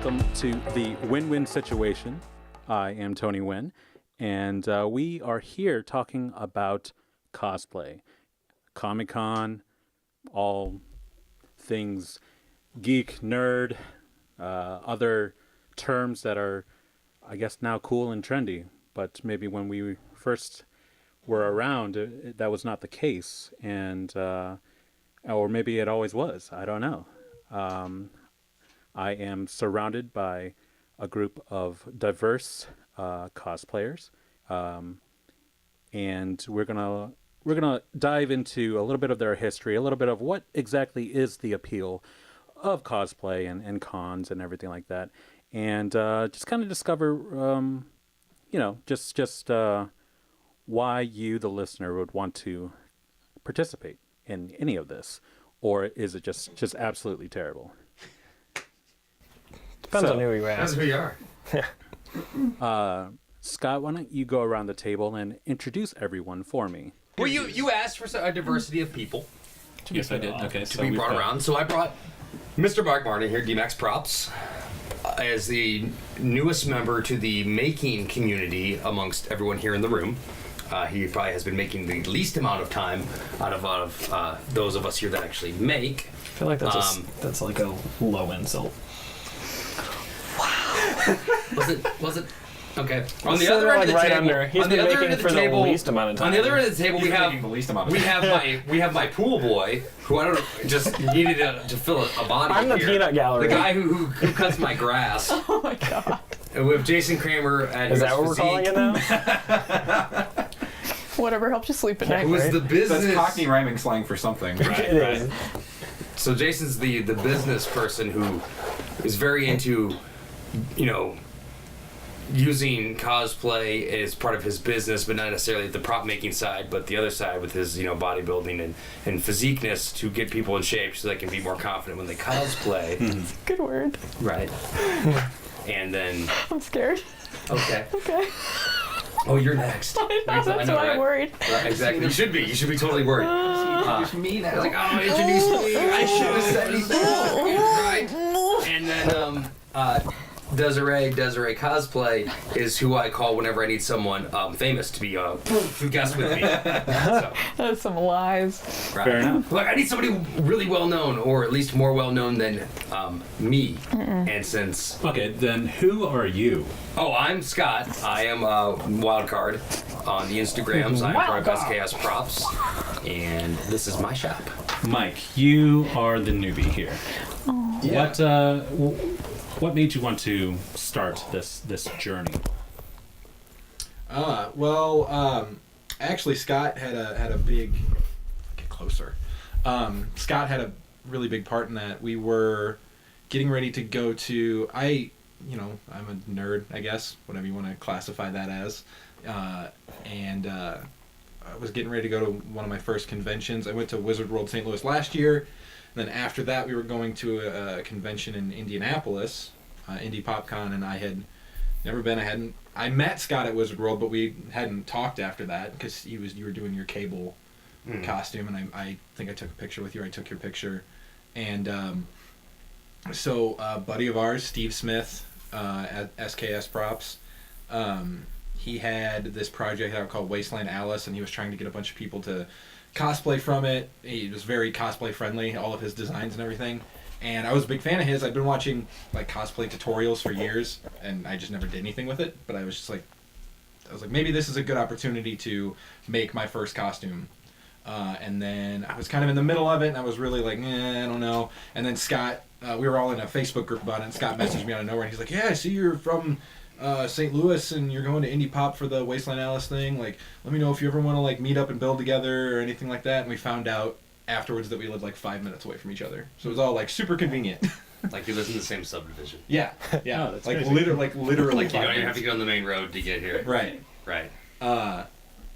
welcome to the Win-Win Situation. I am Tony Nguyen, and we are here talking about cosplay, Comic-Con, all things geek, nerd, other terms that are, I guess, now cool and trendy, but maybe when we first were around, that was not the case, and or maybe it always was. I don't know. I am surrounded by a group of diverse cosplayers, and we're gonna dive into a little bit of their history, a little bit of what exactly is the appeal of cosplay and cons and everything like that, and just kind of discover, just why you, the listener, would want to participate in any of this, or is it just absolutely terrible? Depends on who you ask. That's who you are. Scott, why don't you go around the table and introduce everyone for me? Well, you asked for a diversity of people Yes, I did. Okay, to be brought around, so I brought Mr. Mark Martin here, DMAX Props, as the newest member to the making community amongst everyone here in the room. He probably has been making the least amount of time out of those of us here that actually make. I feel like that's like a low insult. Was it? Okay. On It's the other sort of end of the like right table, under. He's on the been other making end of for the the table, least amount of time. on the other end of the table, we He's have making the least amount of time. we have my pool boy, who I don't just needed to fill a body. I'm the here. peanut gallery. The guy who cuts my grass. Oh my god. And we have Jason Kramer at Is that what we're calling it now? Whatever helps you sleep at night. Who's right? the business? That's Cockney rhyming slang for something. It is. So Jason's the business person who is very into, using cosplay as part of his business, but not necessarily the prop making side, but the other side with his, bodybuilding and physiqueness to get people in shape so they can be more confident when they cosplay. Good word. Right. And then, I'm scared. okay. Okay. Oh, you're next. I know, that's why I'm worried. Right, exactly. You should be. You should be totally worried. It's me now. I was like, oh, introduce me. I should have said anything. Right. And then Desiree Cosplay is who I call whenever I need someone famous to be to guest with me. So, That's some lies. right. Fair enough. Like I need somebody really well known, or at least more well known than me. And since Okay, then who are you? I'm Scott. I am Wildcard on the Instagrams. I'm part of SKS Props, and this is my shop. Mike, you are the newbie here. What made you want to start this journey? Actually, Scott had a big. Get closer. Scott had a really big part in that. We were getting ready to go to. I'm a nerd, I guess, whatever you want to classify that as, and I was getting ready to go to one of my first conventions. I went to Wizard World St. Louis last year. And then after that, we were going to a convention in Indianapolis, Indie PopCon, and I had never been. I met Scott at Wizard World, but we hadn't talked after that because you were doing your cable costume, and I think I took a picture with you. I took your picture, and so a buddy of ours, Steve Smith, at SKS Props, he had this project out called Wasteland Alice, and he was trying to get a bunch of people to cosplay from it. He was very cosplay friendly, all of his designs and everything. And I was a big fan of his. I'd been watching like cosplay tutorials for years, and I just never did anything with it. But I was like, maybe this is a good opportunity to make my first costume. And then I was kind of in the middle of it, and I was really like, I don't know. And then Scott, we were all in a Facebook group about it, and Scott messaged me out of nowhere, and he's like, yeah, I see you're from St. Louis and you're going to Indie Pop for the Wasteland Alice thing. Like, let me know if you ever want to like meet up and build together or anything like that. And we found out afterwards that we lived like 5 minutes away from each other, so it was all like super convenient. Like you live in the same subdivision. Yeah. Oh, that's like crazy. literally. Like you don't even have to get on the main road to get here. Right. Right.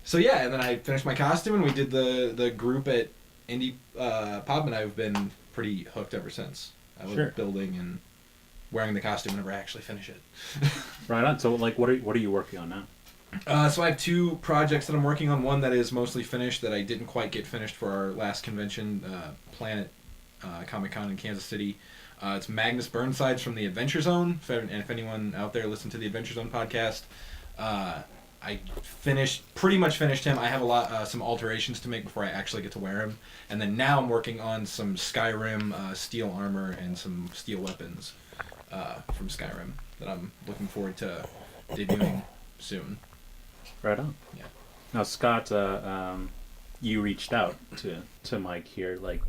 So yeah, and then I finished my costume, and we did the group at Indie Pop, and I've been pretty hooked ever since. I love building and wearing the costume whenever I actually finish it. Right on. So, like, what are you working on now? So I have two projects that I'm working on. One that is mostly finished that I didn't quite get finished for our last convention, Planet Comic-Con in Kansas City. It's Magnus Burnsides from the Adventure Zone. And if anyone out there listened to the Adventure Zone podcast, I pretty much finished him. I have some alterations to make before I actually get to wear him. And then now I'm working on some Skyrim steel armor and some steel weapons from Skyrim that I'm looking forward to debuting soon. Right on. Yeah. Now, Scott, you reached out to Mike here. Like,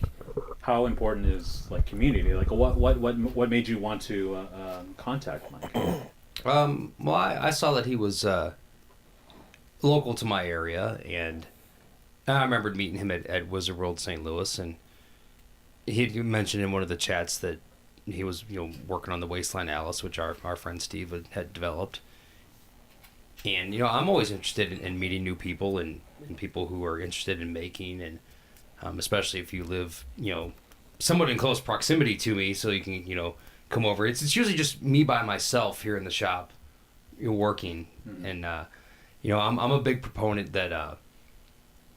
how important is like community? Like, what made you want to contact Mike? Well, I saw that he was local to my area, and I remembered meeting him at Wizard World St. Louis, and he mentioned in one of the chats that he was, working on the Wasteland Alice, which our friend Steve had developed. And, I'm always interested in meeting new people and people who are interested in making, and especially if you live, somewhat in close proximity to me, so you can, come over. It's usually just me by myself here in the shop, working. Mm-hmm. And, I'm a big proponent that,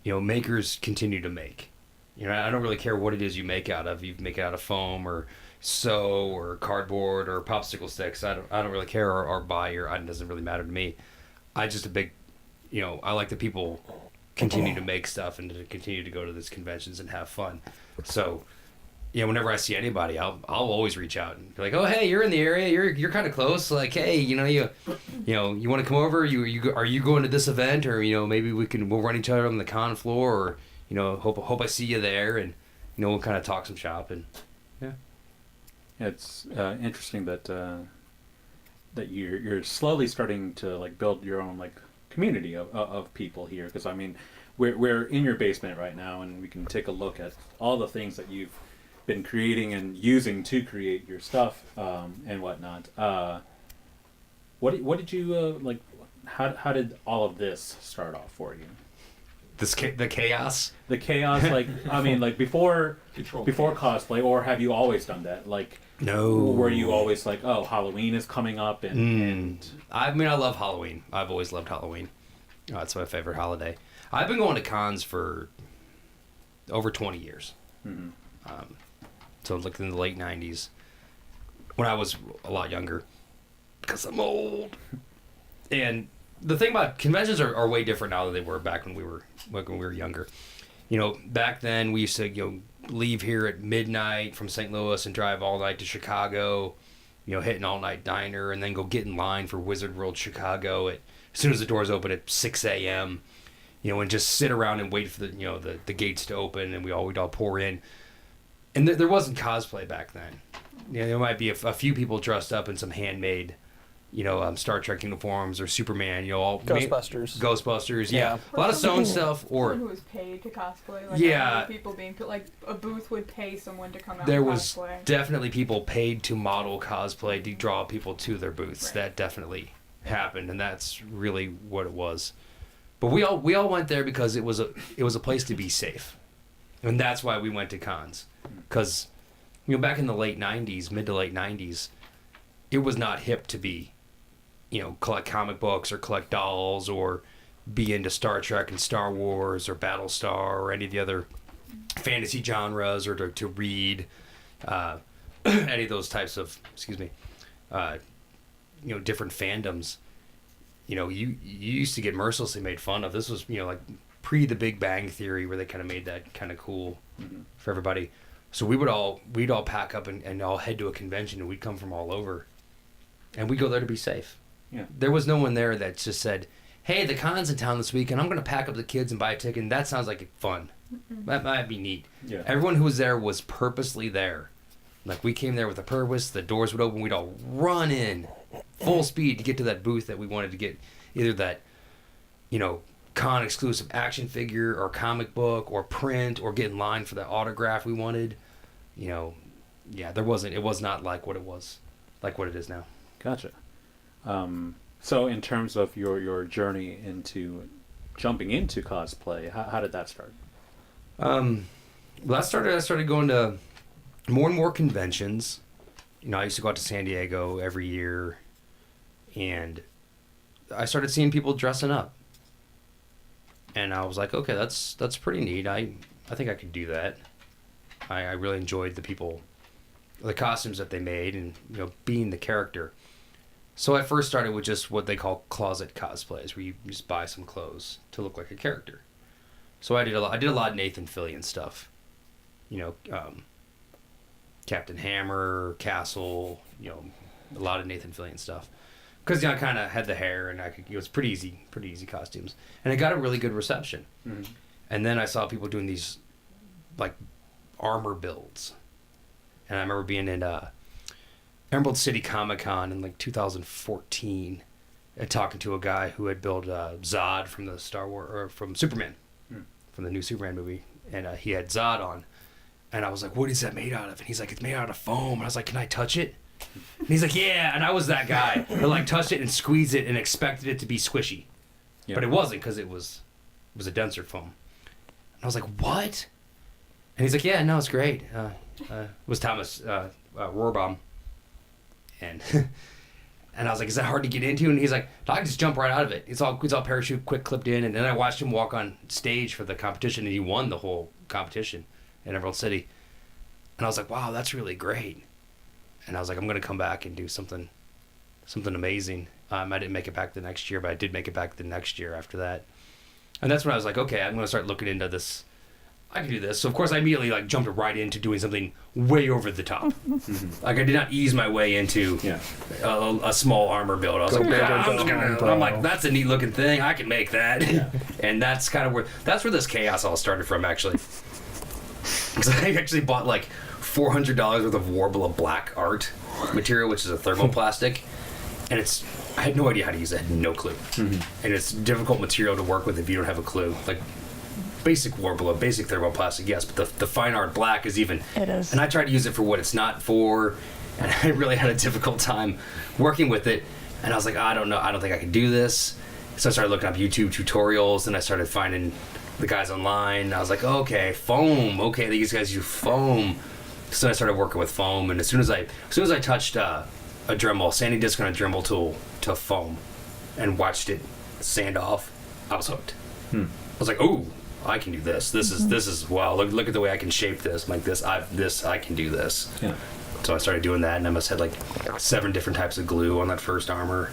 makers continue to make. I don't really care what it is you make out of. You make it out of foam or sew or cardboard or popsicle sticks. I don't really care, or buy, it doesn't really matter to me. I just a big, I like that people continue to make stuff and to continue to go to these conventions and have fun. So, whenever I see anybody, I'll always reach out and be like, oh, hey, you're in the area, you're kind of close. Like, hey, you want to come over? Are you going to this event? Or maybe we'll run each other on the con floor, or hope I see you there, and we'll kind of talk some shop. And yeah, it's interesting that that you're slowly starting to like build your own like community of people here, because I mean we're in your basement right now, and we can take a look at all the things that you've been creating and using to create your stuff and whatnot. What did you like? How did all of this start off for you? The chaos. The chaos, like I mean, like before cosplay, or have you always done that? Like, no. Were you always like, oh, Halloween is coming up, and I mean, I love Halloween. I've always loved Halloween. Oh, it's my favorite holiday. I've been going to cons for over 20 years. Mm-hmm. So like in the late 90s, when I was a lot younger, because I'm old. And the thing about conventions are way different now than they were back when we were younger. Back then we used to leave here at midnight from St. Louis and drive all night to Chicago, hit an all-night diner, and then go get in line for Wizard World Chicago as soon as the doors open at 6 a.m. And just sit around and wait for the gates to open, and we'd all pour in. And there wasn't cosplay back then. There might be a few people dressed up in some handmade, Star Trek uniforms or Superman, all Ghostbusters, yeah. A lot of sewn stuff, or someone who was paid to cosplay. Like, yeah, people being like a booth would pay someone to come out. There and was cosplay. Definitely people paid to model cosplay to draw people to their booths. Right. That definitely happened, and that's really what it was. But we all went there because it was a place to be safe, and that's why we went to cons. Because back in the mid to late 90s, it was not hip to be collect comic books or collect dolls or be into Star Trek and Star Wars or Battlestar or any of the other fantasy genres, or to read any of those types of, different fandoms. You used to get mercilessly made fun of. This was, like pre the Big Bang Theory, where they kind of made that kind of cool for everybody. So we'd all pack up and all head to a convention, and we'd come from all over, and we'd go there to be safe. Yeah. There was no one there that just said, hey, the con's in town this week, and I'm going to pack up the kids and buy a ticket, and that sounds like fun. Mm-hmm. That might be neat. Yeah. Everyone who was there was purposely there. Like, we came there with a purpose. The doors would open. We'd all run in full speed to get to that booth that we wanted to get, either that, con-exclusive action figure or comic book or print, or get in line for the autograph we wanted. It was not like what it is now. Gotcha. So in terms of your journey into jumping into cosplay, how did that start? I started going to more and more conventions. I used to go out to San Diego every year, and I started seeing people dressing up. And I was like, okay, that's pretty neat. I think I could do that. I really enjoyed the people the costumes that they made, and being the character. So I first started with just what they call closet cosplays, where you just buy some clothes to look like a character. So I did a lot of Nathan Fillion stuff. Captain Hammer, Castle, a lot of Nathan Fillion stuff. Because I kind of had the hair, and it was pretty easy costumes, and it got a really good reception. Mm-hmm. And then I saw people doing these like armor builds, and I remember being in Emerald City Comic Con in like 2014, and talking to a guy who had built Zod from the Star Wars or from Superman, from the new Superman movie, and he had Zod on, and I was like, "What is that made out of?" And he's like, "It's made out of foam." And I was like, "Can I touch it?" And he's like, "Yeah." And I was that guy that like touched it and squeezed it and expected it to be squishy, but it wasn't, because it was a denser foam. And I was like, "What?" And he's like, "Yeah, no, it's great." It was Thomas Rohrbaum, and and I was like, "Is that hard to get into?" And he's like, "I can just jump right out of it. It's all parachute, quick clipped in." And then I watched him walk on stage for the competition, and he won the whole competition in Emerald City. And I was like, "Wow, that's really great." And I was like, "I'm gonna come back and do something amazing." I didn't make it back the next year, but I did make it back the next year after that. And that's when I was like, okay, I'm gonna start looking into this. I can do this. So of course I immediately like jumped right into doing something way over the top. Mm-hmm. Like I did not ease my way into a small armor build. I was I'm like, that's a neat looking thing. I can make that. Yeah. And that's kind of where this chaos all started from, actually. Because I actually bought like $400 worth of Warbler black art material, which is a thermoplastic, and I had no idea how to use it. I had no clue. Mm-hmm. And it's difficult material to work with if you don't have a clue. Like basic Warbler, basic thermoplastic, yes, but the fine art black is even. It is. And I tried to use it for what it's not for, and I really had a difficult time working with it. And I was like, I don't know, I don't think I can do this. So I started looking up YouTube tutorials, and I started finding the guys online. I was like, okay, foam. Okay, these guys use foam. So I started working with foam, and as soon as I touched a Dremel, sanding disc on a Dremel tool to foam, and watched it sand off, I was hooked. I was like, "Oh, I can do this. This is wow. Look at the way I can shape this. Like this, I can do this." Yeah. So I started doing that, and I must have had like 7 different types of glue on that first armor.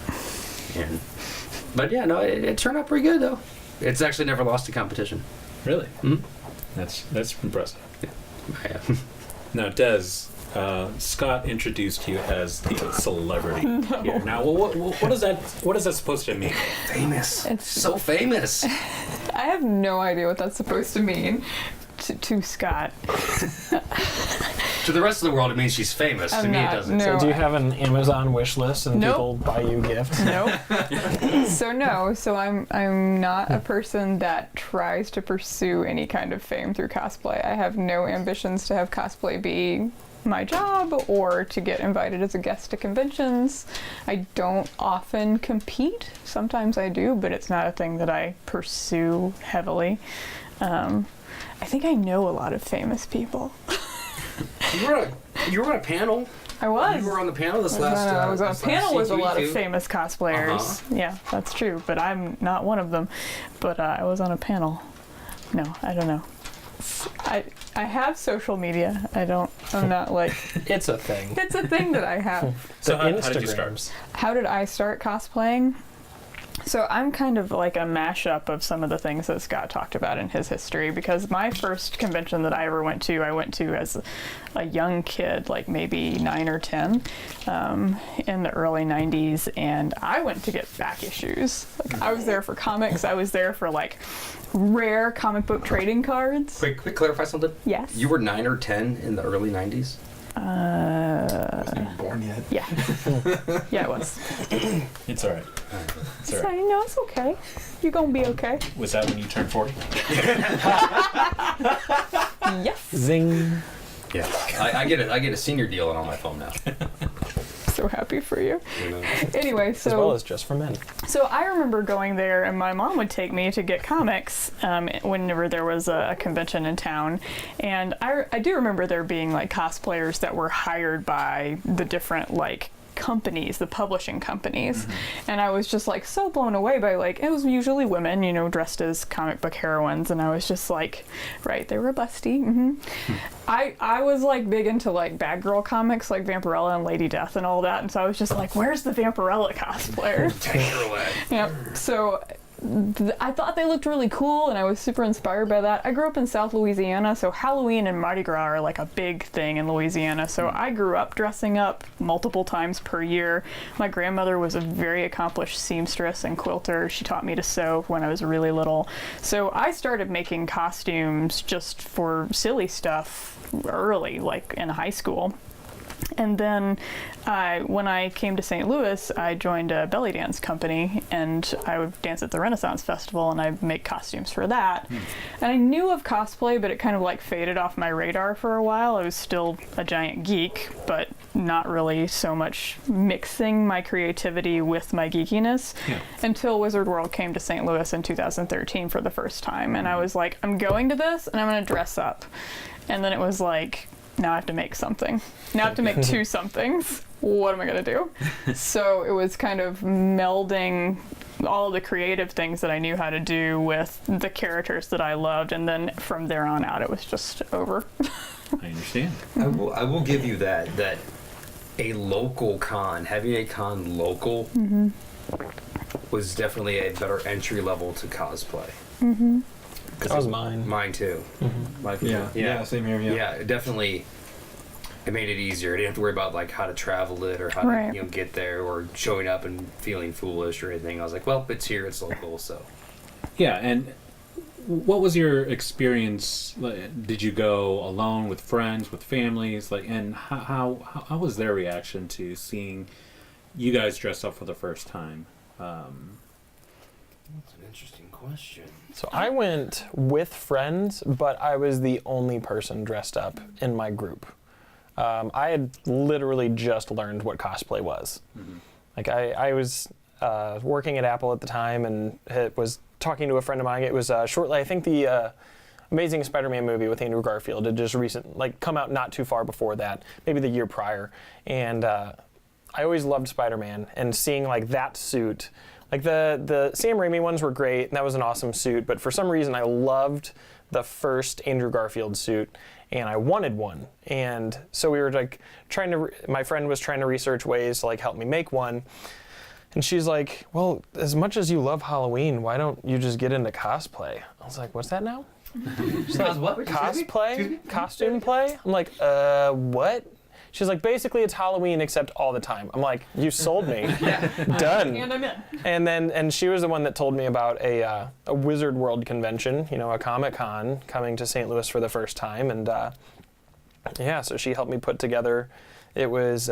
But yeah, no, it turned out pretty good though. It's actually never lost a competition. Really? Mm-hmm. That's impressive. Yeah. Now, Des, Scott introduced you as the celebrity here. Now, what is that supposed to mean? Famous. It's so famous. I have no idea what that's supposed to mean to Scott. To the rest of the world, it means she's famous. To me, it doesn't. No. So do you have an Amazon wish list and people buy you gifts? Nope. So I'm not a person that tries to pursue any kind of fame through cosplay. I have no ambitions to have cosplay be my job or to get invited as a guest to conventions. I don't often compete. Sometimes I do, but it's not a thing that I pursue heavily. I think I know a lot of famous people. You were on a panel. I was. You were on the panel this last. I was on a panel with a lot of C2E2. famous cosplayers. Uh-huh. Yeah, that's true. But I'm not one of them. But I was on a panel. No, I don't know. I have social media. I'm not like. It's a thing. It's a thing that I have. So how did you start? How did I start cosplaying? So I'm kind of like a mashup of some of the things that Scott talked about in his history, because my first convention that I ever went to as a young kid, like maybe 9 or 10, in the early 90s, and I went to get back issues. Like I was there for comics. I was there for like rare comic book trading cards. Quick clarify something. Yes. You were 9 or 10 in the early 90s? Wasn't even born yet. Yeah. Yeah, it was. It's all right. It's all right. No, it's okay. You're gonna be okay. Was that when you turned 40? Yes. Zing. Yeah. I get a senior deal on my phone now. So happy for you. Anyway, so as well as just for men. So I remember going there, and my mom would take me to get comics whenever there was a convention in town, and I do remember there being like cosplayers that were hired by the different like companies, the publishing companies. And I was just like so blown away by like, it was usually women, you know, dressed as comic book heroines, and I was just like, right, they were busty. I was like big into like bad girl comics like Vampirella and Lady Death and all that, and so I was just like, where's the Vampirella cosplayer? Yep. So I thought they looked really cool, and I was super inspired by that. I grew up in South Louisiana, so Halloween and Mardi Gras are like a big thing in Louisiana. So I grew up dressing up multiple times per year. My grandmother was a very accomplished seamstress and quilter. She taught me to sew when I was really little. So I started making costumes just for silly stuff early, like in high school. And then when I came to St. Louis, I joined a belly dance company, and I would dance at the Renaissance Festival, and I'd make costumes for that. And I knew of cosplay, but it kind of like faded off my radar for a while. I was still a giant geek, but not really so much mixing my creativity with my geekiness until Wizard World came to St. Louis in 2013 for the first time. And I was like, I'm going to this, and I'm going to dress up. And then it was like, now I have to make something. Now I have to make two somethings. What am I going to do? So it was kind of melding all of the creative things that I knew how to do with the characters that I loved, and then from there on out, it was just over. I understand. I will give you that a local con, having a con local, was definitely a better entry level to cosplay. That was mine. Mine too. Yeah, same here. Yeah. Yeah, it definitely. It made it easier. I didn't have to worry about like how to travel it or how to get there or showing up and feeling foolish or anything. I was like, well, it's here, it's local, so. Yeah, and what was your experience? Did you go alone, with friends, with families? Like, and how was their reaction to seeing you guys dress up for the first time? That's an interesting question. So I went with friends, but I was the only person dressed up in my group. I had literally just learned what cosplay was. Like I was working at Apple at the time, and it was talking to a friend of mine. It was shortly, I think the Amazing Spider-Man movie with Andrew Garfield had just come out not too far before that, maybe the year prior. And I always loved Spider-Man, and seeing like that suit, like the Sam Raimi ones were great, and that was an awesome suit, but for some reason I loved the first Andrew Garfield suit, and I wanted one. And so we were like my friend was trying to research ways to like help me make one. And she's like, well, as much as you love Halloween, why don't you just get into cosplay? I was like, what's that now? She's like, What? cosplay? Costume play? I'm like, what? She's like, basically it's Halloween except all the time. I'm like, you sold me. Done. And I'm in. And she was the one that told me about a Wizard World convention, you know, a Comic-Con coming to St. Louis for the first time. And so she helped me put together, it was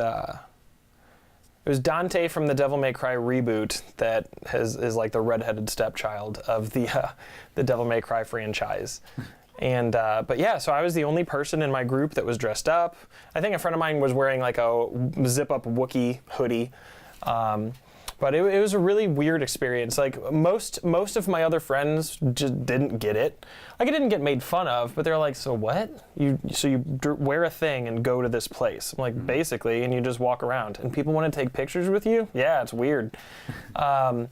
Dante from the Devil May Cry reboot that is like the redheaded stepchild of the Devil May Cry franchise. And so I was the only person in my group that was dressed up. I think a friend of mine was wearing like a zip-up Wookiee hoodie. But it was a really weird experience. Like most of my other friends just didn't get it. Like I didn't get made fun of, but they're like, so what? You wear a thing and go to this place. I'm like, basically, and you just walk around. And people want to take pictures with you? Yeah, it's weird. So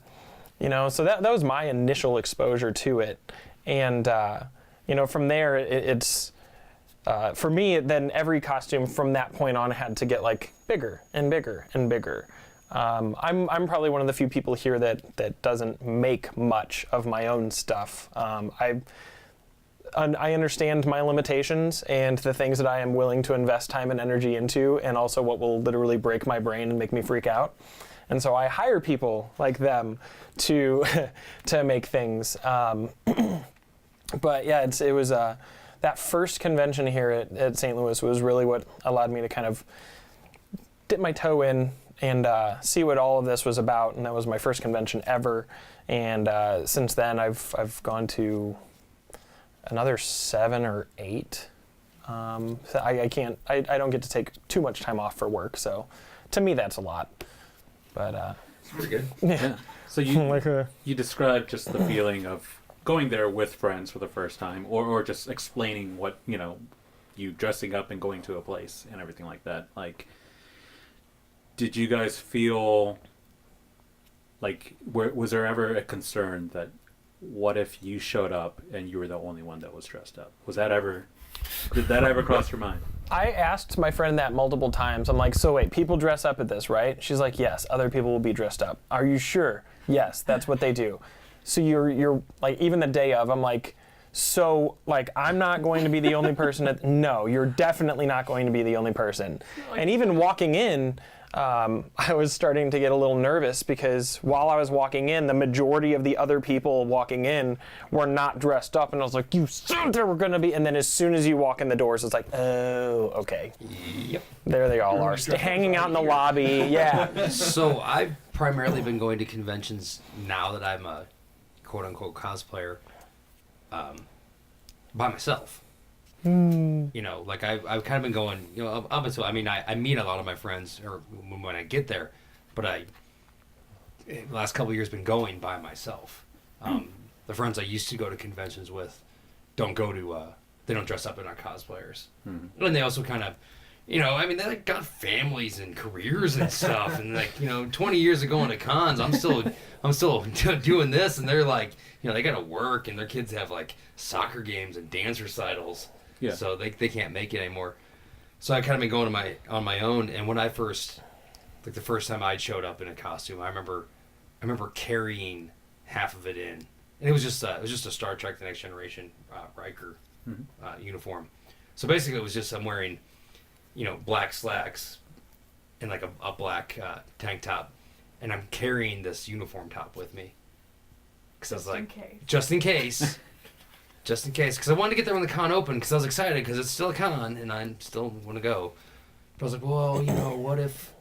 that was my initial exposure to it. And from there, it's for me. Then every costume from that point on had to get like bigger and bigger and bigger. I'm probably one of the few people here that doesn't make much of my own stuff. I understand my limitations and the things that I am willing to invest time and energy into, and also what will literally break my brain and make me freak out. And so I hire people like them to make things. But yeah, it was that first convention here at St. Louis was really what allowed me to kind of dip my toe in and see what all of this was about. And that was my first convention ever. And since then, I've gone to another 7 or 8. So I don't get to take too much time off for work. So to me, that's a lot. But it's pretty good. Yeah. So you described just the feeling of going there with friends for the first time, or just explaining what, you dressing up and going to a place and everything like that. Like, did you guys feel like was there ever a concern that what if you showed up and you were the only one that was dressed up? Did that ever cross your mind? I asked my friend that multiple times. I'm like, so wait, people dress up at this, right? She's like, yes, other people will be dressed up. Are you sure? Yes, that's what they do. So you're like, even the day of, I'm like, so like, I'm not going to be the only person no, you're definitely not going to be the only person. And even walking in, I was starting to get a little nervous because while I was walking in, the majority of the other people walking in were not dressed up, and I was like, you said there were going to be, and then as soon as you walk in the doors, it's like, oh, okay. Yep. There they all are, hanging out in the lobby, yeah. So I've primarily been going to conventions now that I'm a quote-unquote cosplayer by myself. You know, like I've kind of been going, you know, up until, I mean, I meet a lot of my friends or when I get there, but the last couple of years been going by myself. The friends I used to go to conventions with don't dress up, they're not cosplayers. And they also kind of, you know, I mean, they like got families and careers and stuff, and like, you know, 20 years of going to cons, I'm still doing this, and they're like, you know, they gotta work, and their kids have like soccer games and dance recitals. Yeah. So they can't make it anymore. So I kind of been going on my own. And when I first, like the first time I showed up in a costume, I remember carrying half of it in, and it was just a Star Trek: The Next Generation Riker uniform. So basically, it was just I'm wearing, you know, black slacks and like a black tank top, and I'm carrying this uniform top with me because I was like, just in case. Just in case, because I wanted to get there when the con opened, because I was excited, because it's still a con, and I still want to go. But I was like, well, you know, what if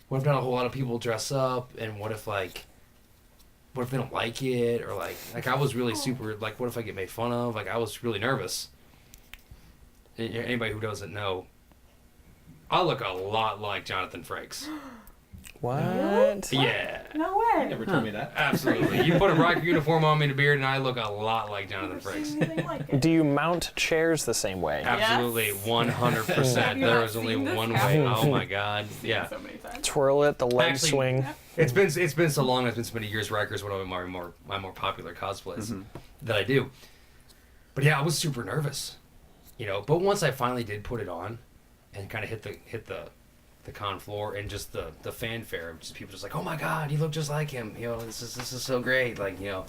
not a whole lot of people dress up, and what if they don't like it, or like I was really super, like, what if I get made fun of? Like, I was really nervous. Anybody who doesn't know, I look a lot like Jonathan Frakes. What? Yeah. No way. Never told me that. Absolutely. You put a Riker uniform on me and a beard, and I look a lot like Jonathan Frakes. Do you mount chairs the same way? Absolutely, 100%. There is only one way. Oh my God. Yeah. So many times. Twirl it, the leg Actually, swing. It's been so long. It's been so many years. Riker's one of my more popular cosplays that I do. But yeah, I was super nervous, you know. But once I finally did put it on, and kind of hit the con floor, and just the fanfare of just people just like, oh my God, you look just like him. You know, this is so great. Like, you know,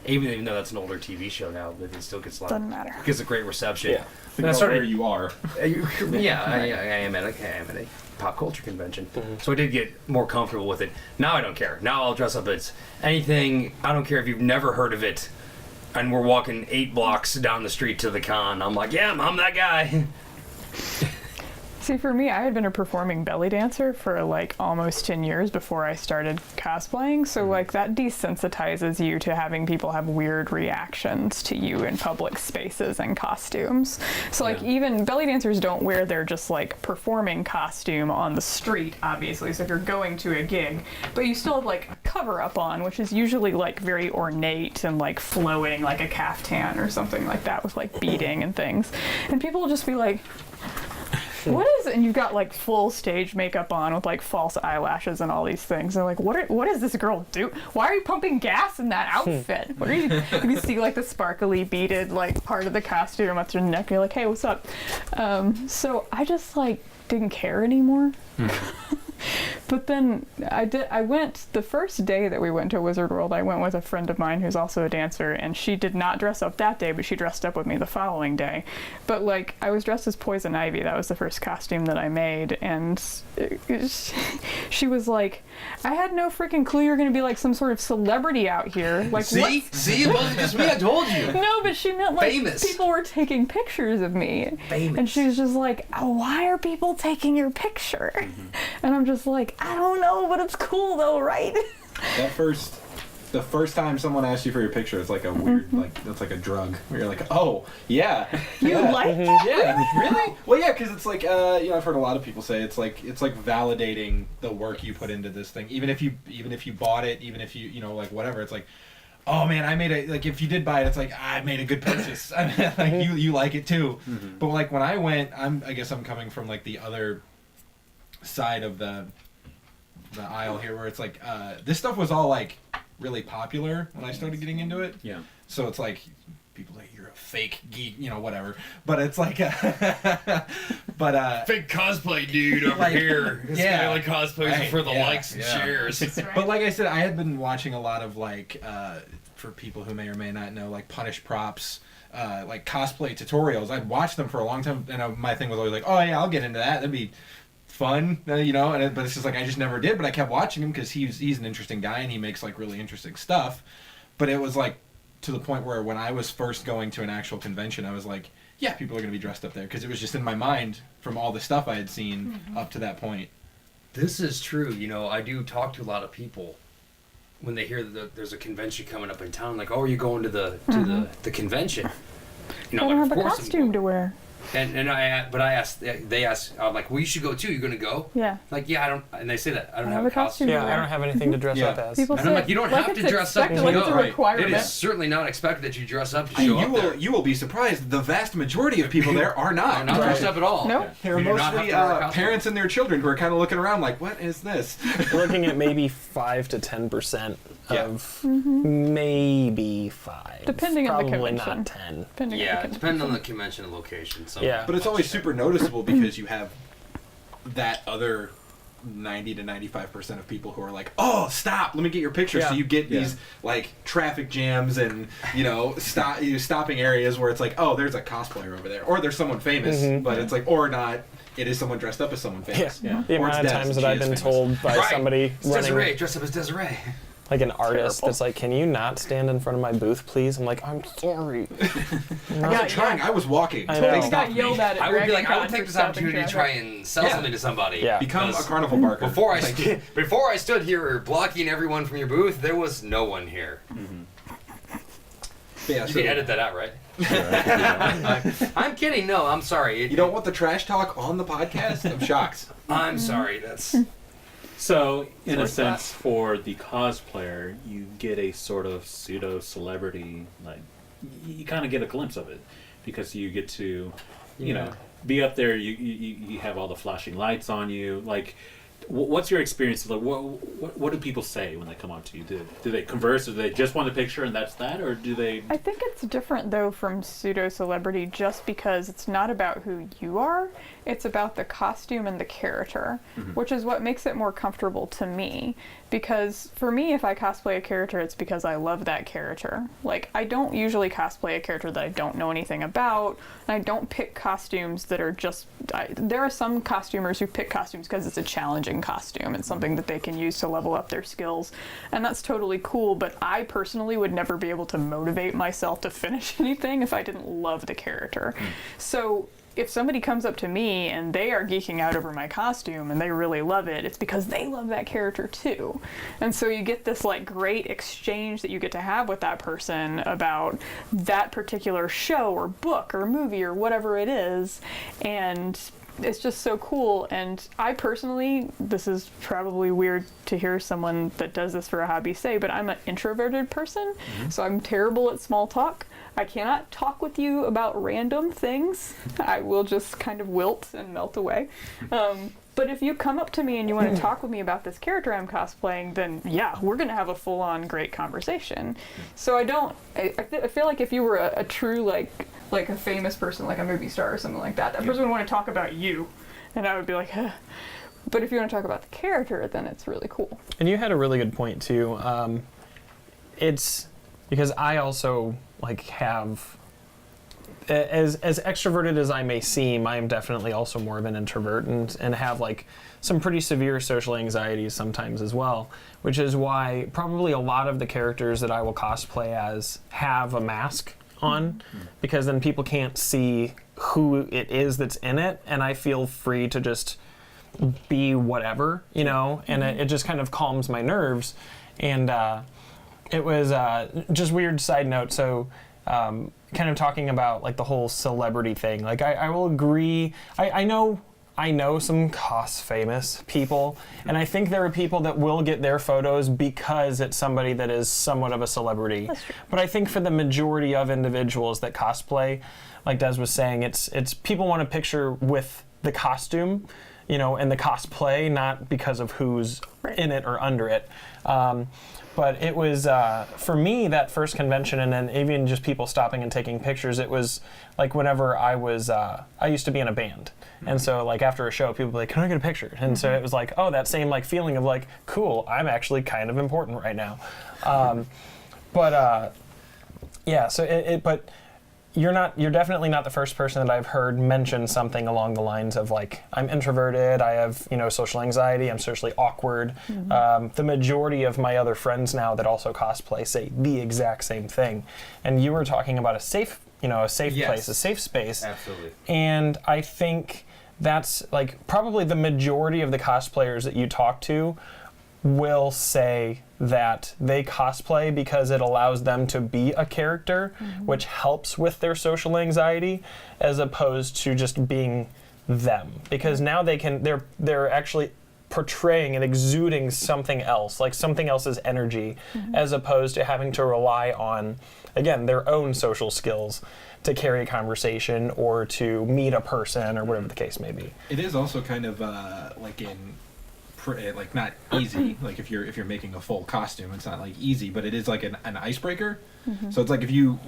even though that's an older TV show now, but it still gets Doesn't matter. Gets a great reception. Yeah. That's where you are. Yeah, I am at a pop culture convention, so I did get more comfortable with it. Now I don't care. Now I'll dress up as anything. I don't care if you've never heard of it, and we're walking 8 blocks down the street to the con. I'm like, yeah, I'm that guy. See, for me, I had been a performing belly dancer for like almost 10 years before I started cosplaying. So like that desensitizes you to having people have weird reactions to you in public spaces and costumes. So like even belly dancers don't wear their just like performing costume on the street, obviously. So if you're going to a gig, but you still have like a cover up on, which is usually like very ornate and like flowing, like a caftan or something like that with like beading and things. And people will just be like, what is it? And you've got like full stage makeup on with like false eyelashes and all these things. They're like, what does this girl do? Why are you pumping gas in that outfit? What are you? You see like the sparkly beaded like part of the costume up to your neck. You're like, hey, what's up? So I just like didn't care anymore. But then I went the first day that we went to Wizard World. I went with a friend of mine who's also a dancer, and she did not dress up that day, but she dressed up with me the following day. But like I was dressed as Poison Ivy. That was the first costume that I made, and she was like, I had no freaking clue you were going to be like some sort of celebrity out here. Like, See, it wasn't just me. I told you. No, but she meant like Famous. people were taking pictures of me. Famous. And she was just like, oh, why are people taking your picture? And I'm just like, I don't know, but it's cool though, right? The first time someone asks you for your picture, it's like a weird, like, that's like a drug. Where you're like, oh, yeah. You like that? Yeah, really? Well, yeah, because it's like, you know, I've heard a lot of people say it's like validating the work you put into this thing. Even if you bought it, even if you know, like whatever, it's like, oh man, I made like if you did buy it, it's like I made a good purchase. I mean, like you like it too. But like when I went, I guess I'm coming from like the other side of the the aisle here where it's like this stuff was all like really popular when I started getting into it. Yeah. So it's like people like you're a fake geek, you know, whatever. But it's like but Fake cosplay dude over like, here. This yeah, guy only cosplays right, for the yeah, likes and yeah. shares. But like I said, I had been watching a lot of like for people who may or may not know, like Punish Props, like cosplay tutorials. I'd watched them for a long time, and my thing was always like, oh yeah, I'll get into that. That'd be fun, you know. But it's just like I just never did. But I kept watching him because he's an interesting guy and he makes like really interesting stuff. But it was like to the point where when I was first going to an actual convention, I was like, yeah, people are going to be dressed up there because it was just in my mind from all the stuff I had seen up to that point. This is true. You know, I do talk to a lot of people when they hear that there's a convention coming up in town. Like, oh, are you going to the convention? You know, I don't like, have a costume to wear. And I asked, they asked, I'm like, well, you should go too. You're gonna go? Yeah. Like, yeah, I don't. And they say that I don't I have a costume. Yeah, I don't have anything to dress Yeah. up as. People And say I'm like, you don't like have to it's dress up to expected, like go. it's a Right. requirement. It is certainly not expected that you dress up to And show up there. you will be surprised. The vast majority of people there are not. I'm not dressed up at all. Nope. They're You do not mostly have to wear a costume. parents and their children who are kind of looking around like, what is this? We're looking at maybe 5 to 10% Yeah. of maybe 5. Depending on the Probably convention. not 10. Depending on Yeah, the it depends on convention. the convention and location. So Yeah. But it's always super noticeable because you have that other 90 to 95% of people who are like, oh, stop, let me get your picture. Yeah. So you get Yeah. these like traffic jams and stopping areas where it's like, oh, there's a cosplayer over there, or there's someone famous, but it's like, or not, it is someone dressed up as someone Yeah. famous. Yeah. The Or it's amount of Des, times and that I've she is been famous. told by Right. somebody It's Desiree, running, dressed up as Desiree. like an artist, Terrible. that's like, can you not stand in front of my booth, please? I'm like, I'm sorry. I wasn't trying, I was walking. I They know. Totally stopped got me. yelled at I would be like, I would Dragon take Con this for stopping opportunity to try traffic. and sell Yeah. something to somebody. Yeah. Become a Because carnival barker. Before I Like, before I stood here blocking everyone from your booth, there was no one here. yeah, You so can edit that out, right? I'm kidding. No, I'm sorry. you don't want the trash talk on the podcast? I'm shocked. I'm sorry. That's So, in a What's that? sense, for the cosplayer, you get a sort of pseudo celebrity. Like, you kind of get a glimpse of it because you get to, you know, be up there. You have all the flashing lights on you. Like, what's your experience? Like, what do people say when they come up to you? Do they converse? Or do they just want a picture and that's that, or do they? I think it's different though from pseudo celebrity just because it's not about who you are, it's about the costume and the character, which is what makes it more comfortable to me. Because for me, if I cosplay a character, it's because I love that character. Like, I don't usually cosplay a character that I don't know anything about, and I don't pick costumes that are just. There are some costumers who pick costumes because it's a challenging costume. It's something that they can use to level up their skills, and that's totally cool, but I personally would never be able to motivate myself to finish anything if I didn't love the character. So if somebody comes up to me and they are geeking out over my costume and they really love it, it's because they love that character too. And so you get this like great exchange that you get to have with that person about that particular show or book or movie or whatever it is. And it's just so cool. And I personally, this is probably weird to hear someone that does this for a hobby say, but I'm an introverted person, so I'm terrible at small talk. I cannot talk with you about random things. I will just kind of wilt and melt away. But if you come up to me and you want to talk with me about this character I'm cosplaying, then yeah, we're going to have a full-on great conversation. So I feel like if you were a true, like a famous person, like a movie star or something like that, that person would want to talk about you. And I would be like, huh. But if you want to talk about the character, then it's really cool. And you had a really good point too. It's because I also have, as extroverted as I may seem, I am definitely also more of an introvert and have like some pretty severe social anxieties sometimes as well, which is why probably a lot of the characters that I will cosplay as have a mask on, because then people can't see who it is that's in it, and I feel free to just be whatever, and it just kind of calms my nerves. And it was just weird side note. So kind of talking about like the whole celebrity thing. Like I will agree. I know some famous people, and I think there are people that will get their photos because it's somebody that is somewhat of a celebrity. That's true. But I think for the majority of individuals that cosplay, like Des was saying, it's people want a picture with the costume, in the cosplay, not because of who's in it or under it. But it was, for me, that first convention, and then even just people stopping and taking pictures, it was like whenever I used to be in a band. And so like after a show, people would be like, can I get a picture? And so it was like, oh, that same like feeling of like, cool, I'm actually kind of important right now. Yeah, so but you're definitely not the first person that I've heard mention something along the lines of like, I'm introverted, I have, social anxiety, I'm socially awkward. The majority of my other friends now that also cosplay say the exact same thing. And you were talking about a safe place, a safe space. Absolutely. And I think that's like probably the majority of the cosplayers that you talk to will say that they cosplay because it allows them to be a character, which helps with their social anxiety, as opposed to just being them. Because now they're actually portraying and exuding something else, like something else's energy, as opposed to having to rely on, again, their own social skills to carry a conversation or to meet a person or whatever the case may be. It is also kind of like not easy. Like if you're making a full costume, it's not like easy, but it is like an icebreaker. So it's like if you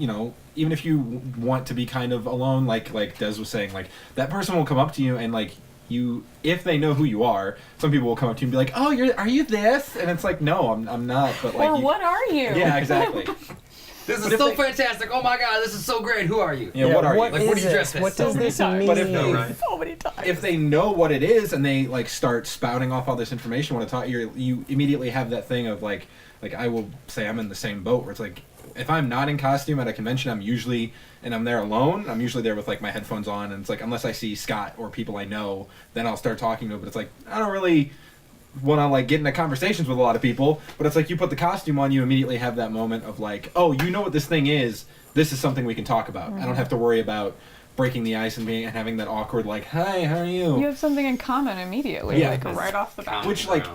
even if you want to be kind of alone, like Des was saying, like that person will come up to you and like if they know who you are, some people will come up to you and be like, oh, are you this? And it's like, no, I'm not. But like, or what are you? Yeah, exactly. This is so fantastic. Oh my God, this is so great. Who are you? Yeah, what are you? Like, what do you dress as? What does this mean? But So many times. if they know what it is and they like start spouting off all this information, want to talk, you immediately have that thing of like I will say I'm in the same boat where it's like if I'm not in costume at a convention, I'm there alone. I'm usually there with like my headphones on, and it's like unless I see Scott or people I know, then I'll start talking to them. But it's like I don't really want to like get into conversations with a lot of people, but it's like you put the costume on, you immediately have that moment of like, oh, you know what this thing is, this is something we can talk about. I don't have to worry about breaking the ice and having that awkward like, hi, how are you? You have something in common immediately, Yeah. like right off the bat. Which like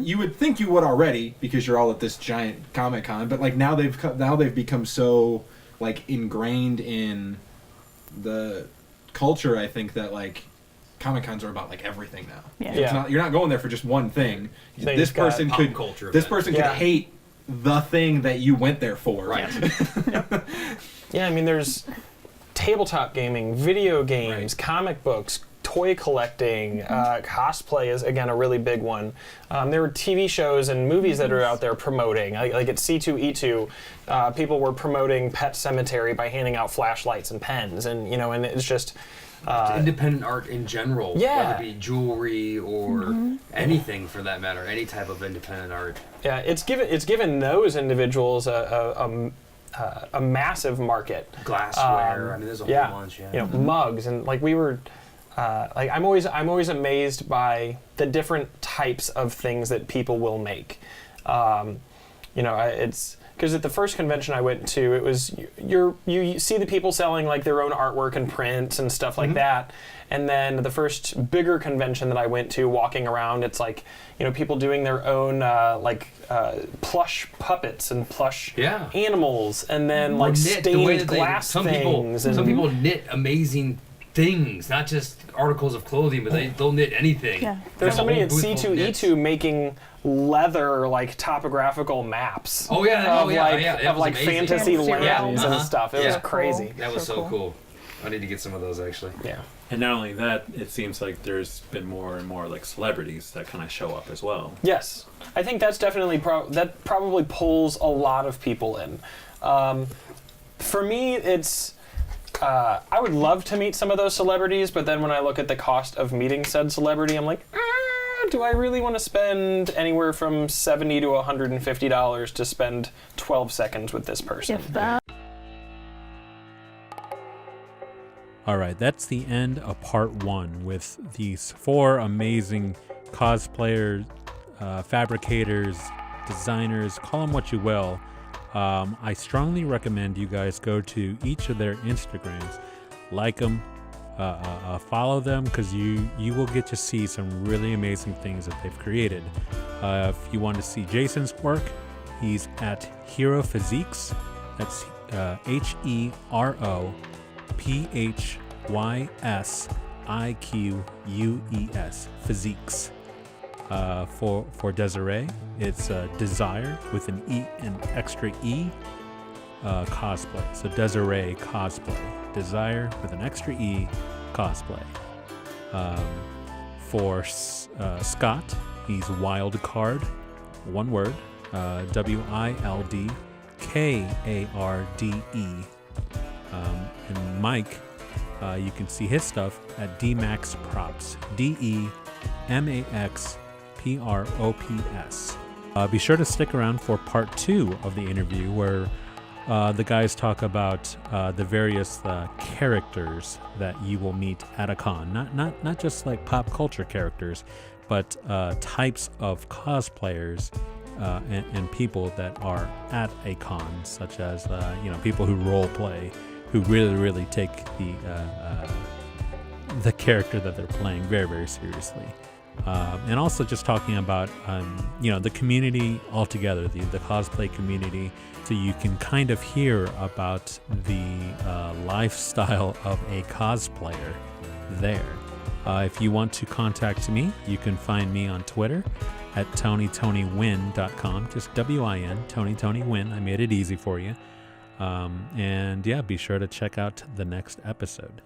you would think you would already because you're all at this giant Comic-Con, but like now they've become so like ingrained in the culture, I think, that like Comic-Cons are about like everything now. Yeah. It's not, you're not going there for just one thing. So This person pop could culture this event. person Yeah. could hate the thing that you went there for. Right. Yeah, I mean, there's tabletop gaming, video games, comic books, toy collecting, cosplay is, again, a really big one. There were TV shows and movies that are out there promoting. Like at C2E2, people were promoting Pet Sematary by handing out flashlights and pens. And, and it's just... independent art in general, Yeah. whether it be jewelry or anything for that matter, any type of independent art. Yeah, it's given those individuals a massive market. Glassware, I mean, there's a whole bunch. Yeah. Mugs, and like we were, like I'm always amazed by the different types of things that people will make. It's because at the first convention I went to, it was you see the people selling like their own artwork and prints and stuff like that. And then the first bigger convention that I went to, walking around, it's like, people doing their own plush puppets and plush animals, and then like stained glass things. Some people knit amazing things, not just articles of clothing, but they'll knit anything. Yeah. There's Have a somebody whole at booth full of knits. C2E2 making leather like topographical maps. Oh yeah, of That of was like amazing. fantasy Yeah. lands and stuff. It was Yeah. crazy. That was So so cool. cool. I need to get some of those actually. Yeah. And not only that, it seems like there's been more and more like celebrities that kind of show up as well. Yes, I think that's definitely that probably pulls a lot of people in. For me, it's I would love to meet some of those celebrities, but then when I look at the cost of meeting said celebrity, I'm like, do I really want to spend anywhere from $70 to $150 to spend 12 seconds with this person? If that. All right, that's the end of part 1 with these 4 amazing cosplayers, fabricators, designers, call them what you will. I strongly recommend you guys go to each of their Instagrams, like them, follow them, because you will get to see some really amazing things that they've created. If you want to see Jason's work, he's at Hero Physiques. That's HeroPhysiques. F-I-Q-U-E-S, Physiques. For Desiree, it's Desire with an extra E, cosplay. So Desiree Cosplay. Desire with an extra E, cosplay. For Scott, he's Wild Card, one word, WILDKARDE. And Mike, you can see his stuff at DMAX Props, DEMAXPROPS. Be sure to stick around for part 2 of the interview, where the guys talk about the various characters that you will meet at a con. Not just like pop culture characters, but types of cosplayers and people that are at a con, such as people who role play, who really take the character that they're playing very, very seriously. And also just talking about the community altogether, the cosplay community, so you can kind of hear about the lifestyle of a cosplayer there. If you want to contact me, you can find me on Twitter at TonyTonyWin.com, just WIN, TonyTonyWin. I made it easy for you. And yeah, be sure to check out the next episode.